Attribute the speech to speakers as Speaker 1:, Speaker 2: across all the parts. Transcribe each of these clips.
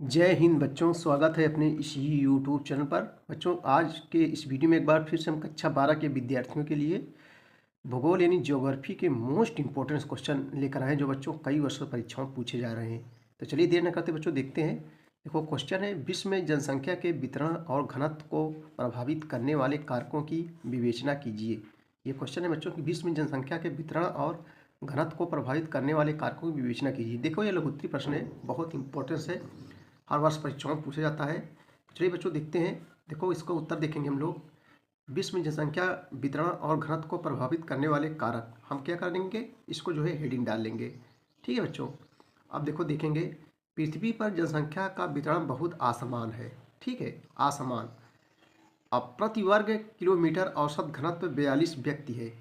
Speaker 1: जय हिंद बच्चों, स्वागत है अपने इस यूट्यूब चैनल पर। बच्चों, आज के इस वीडियो में एक बार फिर से हम कक्षा 12 के विद्यार्थियों के लिए भूगोल यानी ज्योग्राफी के मोस्ट इंपॉर्टेंट क्वेश्चन लेकर आए हैं, जो बच्चों कई वर्षों परीक्षाओं में पूछे जा रहे हैं। तो चलिए देर न करते बच्चों देखते हैं। देखो, क्वेश्चन है, विश्व में जनसंख्या के वितरण और घनत्व को प्रभावित करने वाले कारकों की विवेचना कीजिए। ये क्वेश्चन है बच्चों कि विश्व में जनसंख्या के वितरण और घनत्व को प्रभावित करने वाले कारकों की विवेचना कीजिए। देखो, ये लघुत्तरी प्रश्न है, बहुत इंपॉर्टेंस है, हर वर्ष परीक्षाओं में पूछा जाता है। चलिए बच्चों देखते हैं। देखो, इसका उत्तर देखेंगे हम लोग। विश्व में जनसंख्या वितरण और घनत्व को प्रभावित करने वाले कारक, हम क्या करेंगे, इसको जो है हेडिंग डाल लेंगे। ठीक है बच्चों। अब देखो देखेंगे, पृथ्वी पर जनसंख्या का वितरण बहुत असमान है। ठीक है, असमान। अब प्रति वर्ग किलोमीटर औसत घनत्व 42 व्यक्ति है।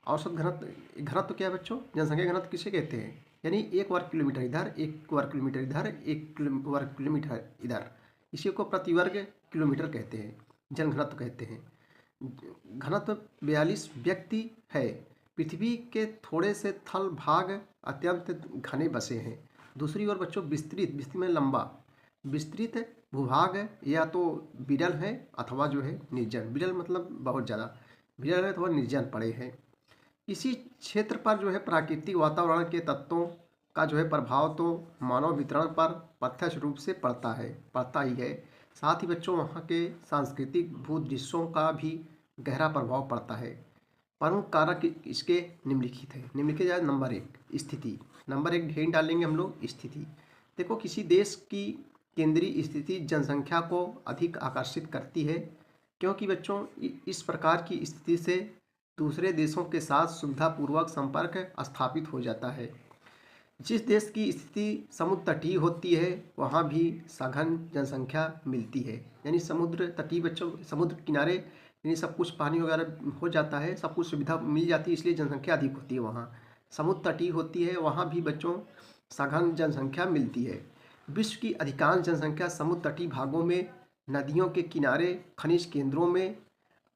Speaker 1: औसत घनत्व, घनत्व क्या है बच्चों, जनसंख्या घनत्व किसे कहते हैं, यानी एक वर्ग किलोमीटर इधर, एक वर्ग किलोमीटर इधर, एक वर्ग किलोमीटर इधर, इसी को प्रति वर्ग किलोमीटर कहते हैं, जन घनत्व कहते हैं। घनत्व 42 व्यक्ति है। पृथ्वी के थोड़े से थल भाग अत्यंत घने बसे हैं। दूसरी ओर बच्चों विस्तृत में लंबा, विस्तृत भूभाग या तो विरल है अथवा जो है निर्जन। विरल मतलब बहुत ज़्यादा, विरल है अथवा निर्जन पड़े हैं। इसी क्षेत्र पर जो है प्राकृतिक वातावरण के तत्वों का जो है प्रभाव तो मानव वितरण पर प्रत्यक्ष रूप से पड़ता ही है। साथ ही बच्चों वहाँ के सांस्कृतिक भूदृश्यों का भी गहरा प्रभाव पड़ता है। प्रमुख कारक इसके निम्नलिखित है। निम्नलिखित जाए नंबर 1 स्थिति। नंबर 1 ढेर डालेंगे हम लोग, स्थिति। देखो, किसी देश की केंद्रीय स्थिति जनसंख्या को अधिक आकर्षित करती है, क्योंकि बच्चों इस प्रकार की स्थिति से दूसरे देशों के साथ सुविधापूर्वक संपर्क स्थापित हो जाता है। जिस देश की स्थिति समुद्र तटीय होती है वहाँ भी सघन जनसंख्या मिलती है। यानी समुद्र तटीय बच्चों, समुद्र किनारे यानी सब कुछ पानी वगैरह हो जाता है, सब कुछ सुविधा मिल जाती है, इसलिए जनसंख्या अधिक होती है वहाँ। समुद्र तटीय होती है वहाँ भी बच्चों सघन जनसंख्या मिलती है। विश्व की अधिकांश जनसंख्या समुद्र तटीय भागों में, नदियों के किनारे, खनिज केंद्रों में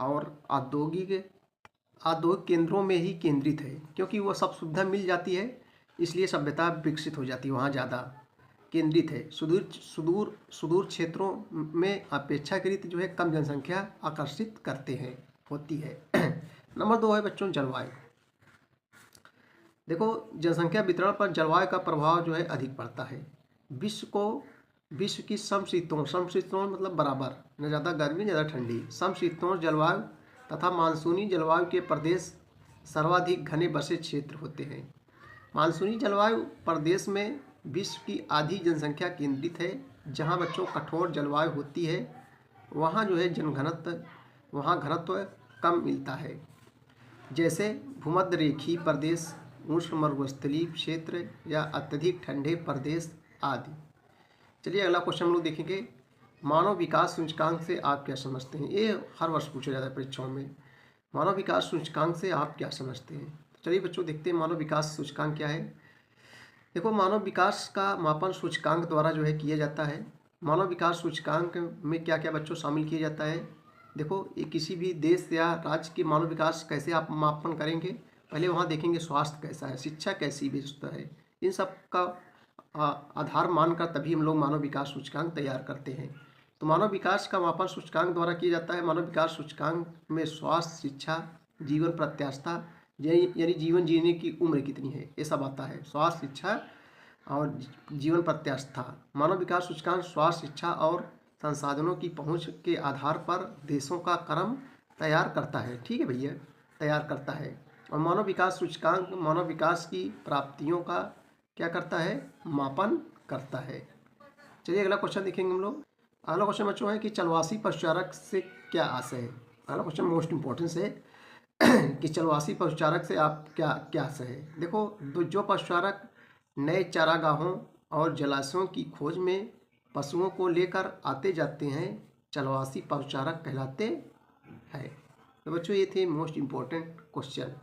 Speaker 1: और औद्योगिक केंद्रों में ही केंद्रित है, क्योंकि वो सब सुविधा मिल जाती है, इसलिए सभ्यता विकसित हो जाती है, वहाँ ज़्यादा केंद्रित है। सुदूर क्षेत्रों में अपेक्षाकृत जो है कम जनसंख्या आकर्षित होती है। नंबर 2 है बच्चों जलवायु। देखो, जनसंख्या वितरण पर जलवायु का प्रभाव जो है अधिक पड़ता है। विश्व की समशीतोष्ण मतलब बराबर, न ज़्यादा गर्मी न ज़्यादा ठंडी, समशीतोष्ण जलवायु तथा मानसूनी जलवायु के प्रदेश सर्वाधिक घने बसे क्षेत्र होते हैं। मानसूनी जलवायु प्रदेश में विश्व की आधी जनसंख्या केंद्रित है। जहाँ बच्चों कठोर जलवायु होती है वहाँ जो है वहाँ घनत्व कम मिलता है, जैसे भूमध्य रेखीय प्रदेश, उष्ण मरुस्थलीय क्षेत्र या अत्यधिक ठंडे प्रदेश आदि। चलिए अगला क्वेश्चन हम लोग देखेंगे। मानव विकास सूचकांक से आप क्या समझते हैं। ये हर वर्ष पूछा जाता है परीक्षाओं में। मानव विकास सूचकांक से आप क्या समझते हैं। तो चलिए बच्चों देखते हैं मानव विकास सूचकांक क्या है। देखो, मानव विकास का मापन सूचकांक द्वारा जो है किया जाता है। मानव विकास सूचकांक में क्या क्या बच्चों शामिल किया जाता है। देखो, ये किसी भी देश या राज्य के मानव विकास कैसे आप मापन करेंगे, पहले वहाँ देखेंगे स्वास्थ्य कैसा है, शिक्षा कैसी व्यवस्था है, इन सब का आधार मानकर तभी हम लोग मानव विकास सूचकांक तैयार करते हैं। तो मानव विकास का मापन सूचकांक द्वारा किया जाता है। मानव विकास सूचकांक में स्वास्थ्य, शिक्षा, जीवन प्रत्याशा यानी जीवन जीने की उम्र कितनी है, ये सब आता है। स्वास्थ्य, शिक्षा और जीवन प्रत्याशा। मानव विकास सूचकांक स्वास्थ्य, शिक्षा और संसाधनों की पहुंच के आधार पर देशों का क्रम तैयार करता है। ठीक है भैया, तैयार करता है। और मानव विकास सूचकांक मानव विकास की प्राप्तियों का क्या करता है, मापन करता है। चलिए अगला क्वेश्चन देखेंगे हम लोग। अगला क्वेश्चन बच्चों है कि चलवासी पशुचारक से क्या आशय है। अगला क्वेश्चन मोस्ट इंपॉर्टेंट है कि चलवासी पशुचारक से आप क्या आशय है। देखो, जो पशुचारक नए चारागाहों और जलाशयों की खोज में पशुओं को लेकर आते जाते हैं, चलवासी पशुचारक कहलाते हैं। तो बच्चों ये थे मोस्ट इम्पोर्टेंट क्वेश्चन।